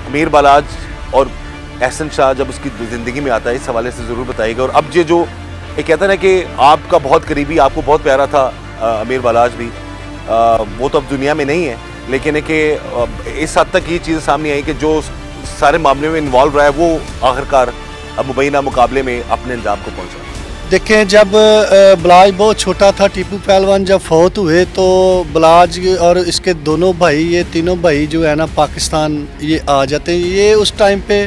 अमीर बालाज और एहसन शाह जब उसकी ज़िंदगी में आता है, इस हवाले से ज़रूर बताइएगा। और अब ये जो एक कहता है ना कि आपका बहुत करीबी, आपको बहुत प्यारा था अमीर बालाज भी, वो तो अब दुनिया में नहीं है, लेकिन है कि इस हद तक ये चीज़ सामने आई कि जो सारे मामले में इन्वॉल्व रहा है वो आखिरकार अब मुबैना मुकाबले में अपने अंजाम को पहुँचा। देखें, जब बलाज बहुत छोटा था, टीपू पहलवान जब फौत हुए तो बलाज और इसके दोनों भाई, ये तीनों भाई जो है ना पाकिस्तान ये आ जाते हैं। ये उस टाइम पे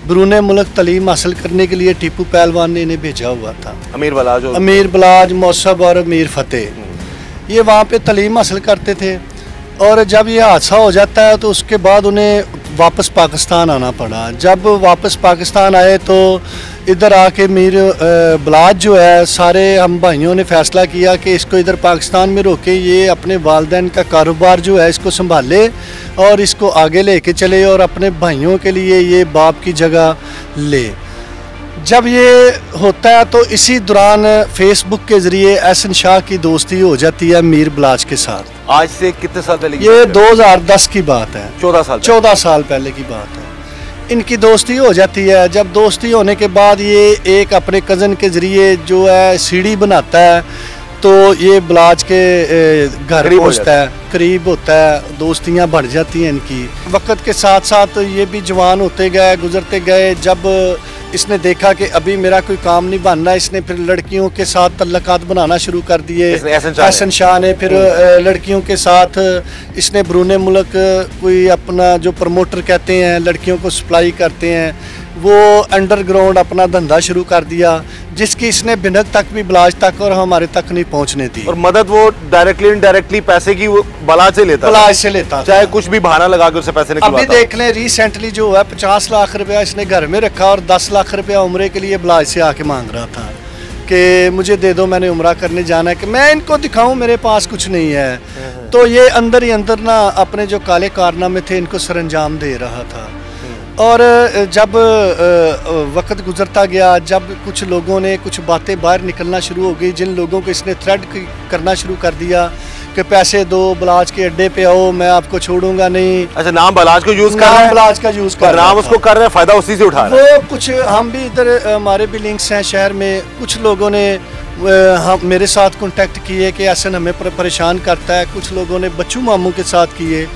बैरून मुल्क तालीम हासिल करने के लिए टीपू पहलवान ने इन्हें भेजा हुआ था। अमीर बलाज, मौसब और मीर फतेह, ये वहाँ पे तालीम हासिल करते थे। और जब ये हादसा हो जाता है तो उसके बाद उन्हें वापस पाकिस्तान आना पड़ा। जब वापस पाकिस्तान आए तो इधर आके मीर बलाज जो है, सारे हम भाइयों ने फ़ैसला किया कि इसको इधर पाकिस्तान में रोके, ये अपने वालिदैन का कारोबार जो है इसको संभाले और इसको आगे लेके चले और अपने भाइयों के लिए ये बाप की जगह ले। जब ये होता है तो इसी दौरान फेसबुक के ज़रिए एहसन शाह की दोस्ती हो जाती है मीर बलाज के साथ। आज से कितने साल पहले? ये 2010 की बात है, 14 साल पहले की बात है। इनकी दोस्ती हो जाती है। जब दोस्ती होने के बाद ये एक अपने कज़न के ज़रिए जो है सीढ़ी बनाता है, तो ये बलाज के घर पहुँचता है, करीब होता है, दोस्तियाँ बढ़ जाती हैं इनकी। वक्त के साथ साथ ये भी जवान होते गए, गुजरते गए। जब इसने देखा कि अभी मेरा कोई काम नहीं बन रहा, इसने फिर लड़कियों के साथ तल्लकात बनाना शुरू कर दिए। एहसन शाह ने फिर लड़कियों के साथ इसने बैरून मुल्क कोई अपना जो प्रमोटर कहते हैं, लड़कियों को सप्लाई करते हैं, वो अंडरग्राउंड अपना धंधा शुरू कर दिया, जिसकी इसने भिनक तक भी बलाज तक और हमारे तक नहीं पहुंचने दी। और मदद वो डायरेक्टली इनडायरेक्टली पैसे की वो बलाज से लेता, चाहे कुछ भी बहाना लगा के उससे पैसे निकलवाता। अभी देख लें, रिसेंटली जो है 50 लाख रुपया इसने घर में रखा और 10 लाख रुपया उम्रे के लिए बलाज से आके मांग रहा था कि मुझे दे दो, मैंने उम्रा करने जाना है, कि मैं इनको दिखाऊं मेरे पास कुछ नहीं है। तो ये अंदर ही अंदर ना अपने जो काले कारनामे थे इनको सरंजाम दे रहा था। और जब वक्त गुजरता गया, जब कुछ लोगों ने कुछ बातें बाहर निकलना शुरू हो गई, जिन लोगों को इसने थ्रेड करना शुरू कर दिया कि पैसे दो, बलाज के अड्डे पे आओ, मैं आपको छोड़ूंगा नहीं। अच्छा, नाम बलाज को यूज कर रहा है, बलाज का यूज कर नाम उसको कर रहे हैं, फायदा उसी से उठा रहा है। वो कुछ हम भी इधर हमारे भी लिंक्स हैं शहर में, कुछ लोगों ने हम मेरे साथ कांटेक्ट किए कि ऐसे हमें परेशान करता है। कुछ लोगों ने बच्चू मामू के साथ किए।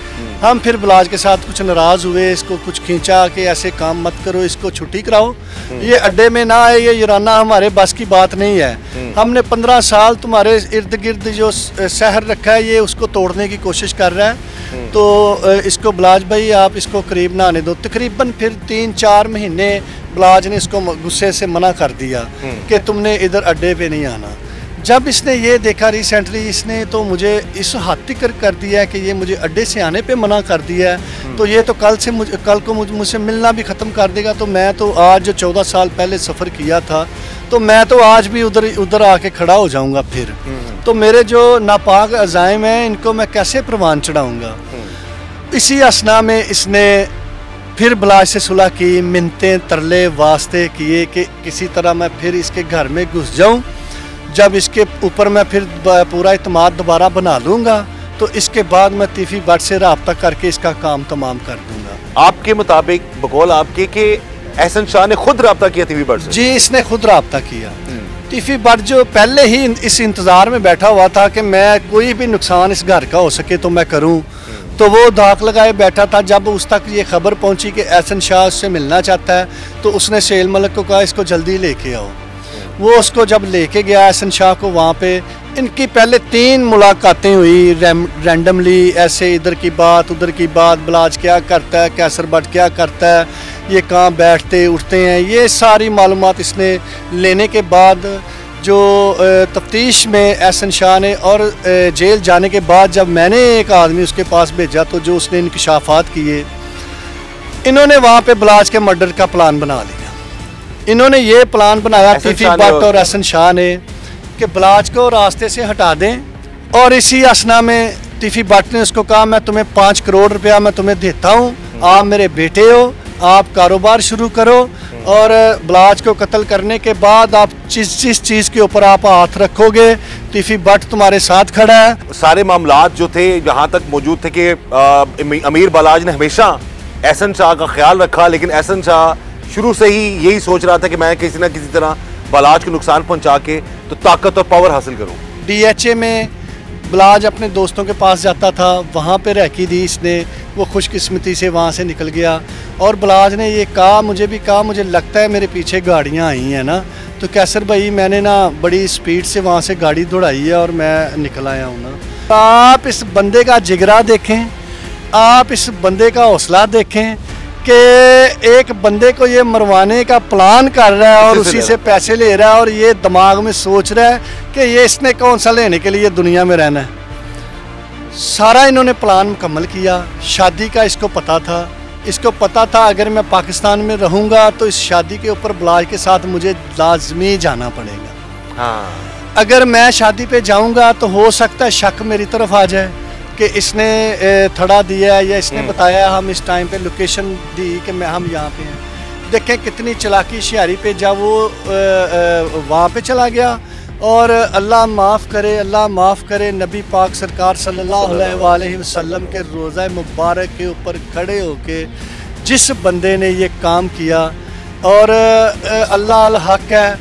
हम फिर बलाज के साथ कुछ नाराज़ हुए, इसको कुछ खींचा कि ऐसे काम मत करो, इसको छुट्टी कराओ, ये अड्डे में ना आए, ये यूराना हमारे बस की बात नहीं है। हमने 15 साल तुम्हारे इर्द गिर्द जो शहर रखा है, ये उसको तोड़ने की कोशिश कर रहा है। तो इसको बलाज भाई आप इसको करीब ना आने दो। तकरीबन फिर 3-4 महीने बलाज ने इसको गुस्से से मना कर दिया कि तुमने इधर अड्डे पे नहीं आना। जब इसने ये देखा रिसेंटली, इसने तो मुझे इस हद तक कर दिया है कि ये मुझे अड्डे से आने पे मना कर दिया है, तो ये तो कल को मुझसे मिलना भी ख़त्म कर देगा। तो मैं तो आज जो 14 साल पहले सफ़र किया था, तो मैं तो आज भी उधर आके खड़ा हो जाऊंगा फिर। तो मेरे जो नापाक अज़ाइम हैं इनको मैं कैसे प्रवान चढ़ाऊँगा। इसी असना में इसने फिर बलाज से सुलह की, मिन्नतें तरले वास्ते किए कि किसी तरह मैं फिर इसके घर में घुस जाऊँ। जब इसके ऊपर मैं फिर पूरा इत्मीनान दोबारा बना लूँगा तो इसके बाद मैं तीफी भट्ट से रब्ता करके इसका काम तमाम कर दूँगा। आपके मुताबिक, बकौल आपके, कि एहसन शाह ने खुद रब्ता किया तीफी भट्ट से? जी, इसने खुद रब्ता किया। तीफी भट्ट जो पहले ही इस इंतज़ार में बैठा हुआ था कि मैं कोई भी नुकसान इस घर का हो सके तो मैं करूँ, तो वो धाक लगाए बैठा था। जब उस तक ये खबर पहुँची कि एहसन शाह उससे मिलना चाहता है, तो उसने शेल मलिक को कहा इसको जल्दी लेके आओ। वो उसको जब लेके गया एहसन शाह को, वहाँ पे इनकी पहले 3 मुलाकातें हुई रैंडमली, ऐसे इधर की बात उधर की बात, बलाज क्या करता है, कैसर भट्ट क्या करता है, ये कहाँ बैठते उठते हैं, ये सारी मालूमात इसने लेने के बाद जो तफ्तीश में एहसन शाह ने और जेल जाने के बाद जब मैंने एक आदमी उसके पास भेजा, तो जो उसने इंकशाफात किए, इन्होंने वहाँ पे बलाज के मर्डर का प्लान बना लिया। इन्होंने ये प्लान बनाया तीफी भट्ट और एहसन शाह ने कि बलाज को रास्ते से हटा दें। और इसी असना में तीफी भट्ट ने उसको कहा मैं तुम्हें 5 करोड़ रुपया मैं तुम्हें देता हूँ, आप मेरे बेटे हो, आप कारोबार शुरू करो, और बलाज को कत्ल करने के बाद आप जिस चीज़ के ऊपर आप हाथ रखोगे, तीफी भट्ट तुम्हारे साथ खड़ा है। सारे मामलात जो थे यहाँ तक मौजूद थे कि अमीर बलाज ने हमेशा एहसन शाह का ख्याल रखा, लेकिन एहसन शाह शुरू से ही यही सोच रहा था कि मैं किसी ना किसी तरह बलाज को नुकसान पहुंचा के तो ताकत और पावर हासिल करूं। DHA में बलाज अपने दोस्तों के पास जाता था, वहाँ पे रैकी दी इसने, वो खुशकिस्मती से वहाँ से निकल गया। और बलाज ने ये कहा, मुझे भी कहा, मुझे लगता है मेरे पीछे गाड़ियाँ आई हैं ना, तो कैसर भाई मैंने ना बड़ी स्पीड से वहाँ से गाड़ी दौड़ाई है और मैं निकल आया हूँ ना। आप इस बंदे का जिगरा देखें, आप इस बंदे का हौसला देखें कि एक बंदे को ये मरवाने का प्लान कर रहा है और उसी से पैसे ले रहा है, और ये दिमाग में सोच रहा है कि ये इसने कौन सा लेने के लिए दुनिया में रहना है। सारा इन्होंने प्लान मुकम्मल किया। शादी का इसको पता था, इसको पता था अगर मैं पाकिस्तान में रहूँगा तो इस शादी के ऊपर बलाज के साथ मुझे लाजमी जाना पड़ेगा। हाँ। अगर मैं शादी पे जाऊँगा तो हो सकता है शक मेरी तरफ आ जाए कि इसने थड़ा दिया है या इसने बताया हम इस टाइम पे लोकेशन दी कि हम यहाँ पे हैं। देखें कितनी चालाकी शियारी पे, जब वो वहाँ पे चला गया और अल्लाह माफ़ करे, अल्लाह माफ़ करे, नबी पाक सरकार सल्लल्लाहु अलैहि वसल्लम के रोज़ा मुबारक के ऊपर खड़े होके जिस बंदे ने ये काम किया, और अल्लाह अल हक है,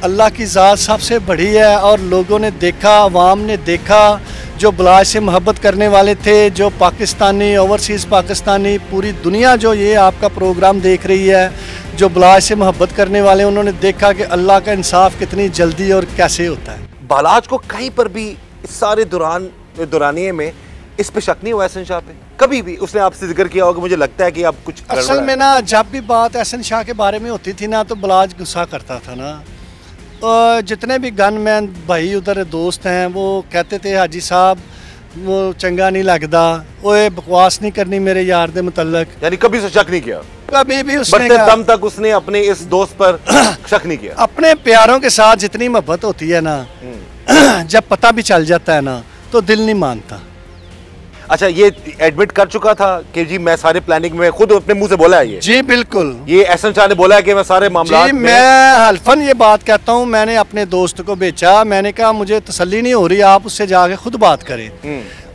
अल्लाह की ज़ात सबसे बड़ी है। और लोगों ने देखा, अवाम ने देखा, जो बलाज से मोहब्बत करने वाले थे, जो पाकिस्तानी, ओवरसीज़ पाकिस्तानी, पूरी दुनिया जो ये आपका प्रोग्राम देख रही है, जो बलाज से मोहब्बत करने वाले, उन्होंने देखा कि अल्लाह का इंसाफ कितनी जल्दी और कैसे होता है। बलाज को कहीं पर भी इस सारे दौरानिए में इस पे शक नहीं हुआ एहसन शाह पे? कभी भी उसने आपसे जिक्र किया होगा मुझे लगता है कि आप कुछ असल में ना जब भी बात एहसन शाह के बारे में होती थी ना तो बलाज गुस्सा करता था ना। जितने भी गनमैन भाई उधर दोस्त हैं वो कहते थे हाजी साहब वो चंगा नहीं लगता, वो बकवास नहीं करनी मेरे यार दे मुतल्लक। यानी कभी से शक नहीं किया? कभी भी उसने दम तक उसने अपने इस दोस्त पर शक नहीं किया। अपने प्यारों के साथ जितनी मोहब्बत होती है ना, जब पता भी चल जाता है ना तो दिल नहीं मानता। अच्छा, ये एडमिट कर चुका था कि जी मैं सारे प्लानिंग में खुद अपने मुंह से बोला है ये? जी बिल्कुल, ये एहसन शाह ने बोला है कि मैं सारे मामला जी मैं हल्फन ये बात कहता हूँ। मैंने अपने दोस्त को बेचा, मैंने कहा मुझे तसल्ली नहीं हो रही, आप उससे जाके खुद बात करें।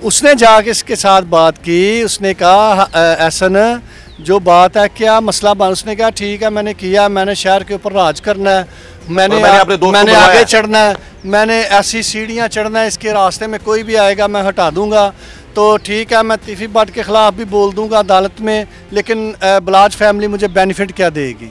उसने जाके इसके साथ बात की, उसने कहा एहसन जो बात है क्या मसला बन, उसने कहा ठीक है मैंने किया, मैंने शहर के ऊपर राज करना है, मैंने आगे चढ़ना है, मैंने ऐसी सीढ़ियाँ चढ़ना है, इसके रास्ते में कोई भी आएगा मैं हटा दूंगा। तो ठीक है मैं तीफी भट्ट के खिलाफ भी बोल दूंगा अदालत में, लेकिन बलाज फैमिली मुझे बेनिफिट क्या देगी?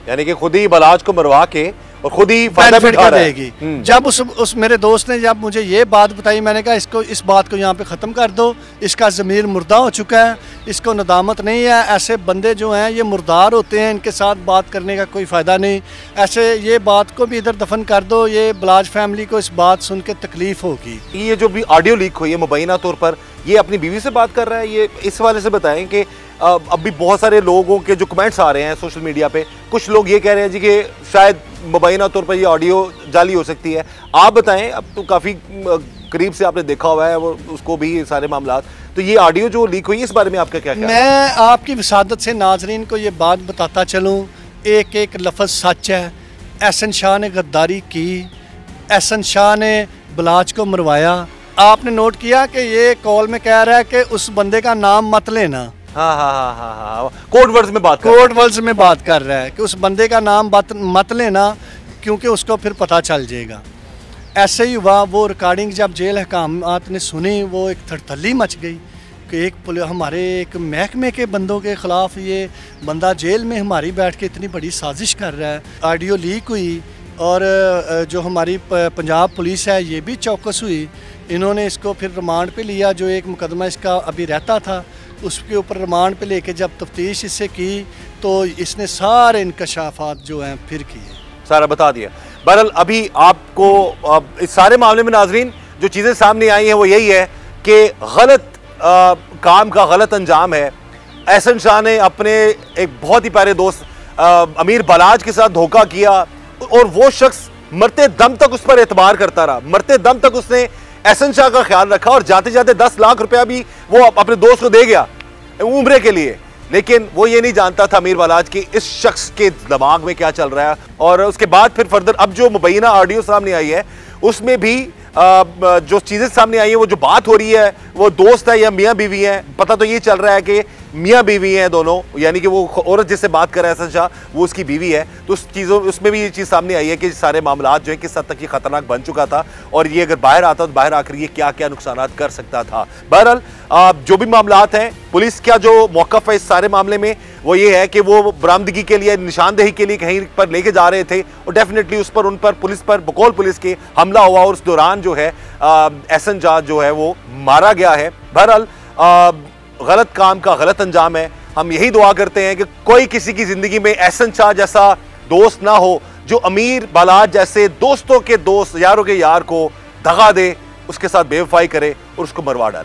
यानी कि खुद ही बलाज को मरवा के और खुद ही बेनिफिट क्या देगी? जब उस मेरे दोस्त ने जब मुझे ये बात बताई, मैंने कहा इस बात को यहाँ पे ख़त्म कर दो, इसका ज़मीर मुर्दा हो चुका है, इसको नदामत नहीं है। ऐसे बंदे जो हैं ये मुर्दार होते हैं, इनके साथ बात करने का कोई फ़ायदा नहीं। ऐसे ये बात को भी इधर दफन कर दो, ये बलाज फैमिली को इस बात सुन के तकलीफ होगी। ये जो भी ऑडियो लीक हुई है मुबैना तौर पर, ये अपनी बीवी से बात कर रहा है, ये इस वाले से बताएं कि अब भी बहुत सारे लोगों के जो कमेंट्स आ रहे हैं सोशल मीडिया पे, कुछ लोग ये कह रहे हैं जी कि शायद मुबैना तौर पर ये ऑडियो जाली हो सकती है। आप बताएं, अब तो काफ़ी करीब से आपने देखा हुआ है वो उसको भी सारे मामला, तो ये ऑडियो जो लीक हुई इस बारे में आपका क्या ख्याल है? मैं आपकी विसादत से नाजरीन को ये बात बताता चलूँ, एक एक लफ्ज़ सच है। एहसन शाह ने गद्दारी की, एहसन शाह ने बलाज को मरवाया। आपने नोट किया कि ये कॉल में कह रहा है कि उस बंदे का नाम मत लेना। हाँ, कोड वर्ड्स में बात कर रहा है कि उस बंदे का नाम मत लेना क्योंकि उसको फिर पता चल जाएगा। ऐसे ही हुआ, वो रिकॉर्डिंग जब जेल हकामात ने सुनी वो एक थड़थली मच गई कि हमारे एक महकमे के बंदों के ख़िलाफ़ ये बंदा जेल में हमारी बैठ के इतनी बड़ी साजिश कर रहा है। ऑडियो लीक हुई और जो हमारी पंजाब पुलिस है ये भी चौकस हुई। इन्होंने इसको फिर रिमांड पे लिया, जो एक मुकदमा इसका अभी रहता था उसके ऊपर रिमांड पे लेके जब तफ्तीश इससे की तो इसने सारे इंकशाफात जो हैं फिर किए, सारा बता दिया। बहरहाल अभी आपको इस सारे मामले में नाजरीन जो चीज़ें सामने आई हैं वो यही है कि गलत काम का गलत अंजाम है। एहसन शाह ने अपने एक बहुत ही प्यारे दोस्त अमीर बलाज के साथ धोखा किया और वो शख्स मरते दम तक उस पर एतबार करता रहा, मरते दम तक उसने एहसन शाह का ख्याल रखा और जाते जाते 10 लाख रुपया भी वो अपने दोस्त को दे गया उम्रे के लिए। लेकिन वो ये नहीं जानता था अमीर बलाज कि इस शख्स के दिमाग में क्या चल रहा है। और उसके बाद फिर फर्दर अब जो मुबैना ऑडियो सामने आई है उसमें भी जो चीज़ें सामने आई है, वो जो बात हो रही है वो दोस्त है या मियाँ बीवी है, पता तो ये चल रहा है कि मियाँ बीवी हैं दोनों, यानी कि वो औरत जिससे बात कर रहा है एहसन शाह वो उसकी बीवी है, तो उस चीज़ों उसमें भी ये चीज़ सामने आई है कि सारे मामला जो है किस हद तक ये खतरनाक बन चुका था और ये अगर बाहर आता तो बाहर आकर ये क्या क्या नुकसान कर सकता था। बहरहाल जो भी मामलात हैं, पुलिस का जो मौक़िफ़ है इस सारे मामले में वो ये है कि वो बरामदगी के लिए, निशानदेही के लिए कहीं पर लेके जा रहे थे और डेफिनेटली उस पर, उन पर पुलिस पर बकौल पुलिस के हमला हुआ और उस दौरान जो है एहसन शाह जो है वो मारा गया है। बहरहाल गलत काम का गलत अंजाम है। हम यही दुआ करते हैं कि कोई किसी की जिंदगी में एहसन शाह जैसा दोस्त ना हो जो अमीर बालाज जैसे दोस्तों के दोस्त, यारों के यार को दगा दे, उसके साथ बेवफाई करे और उसको मरवा डाले।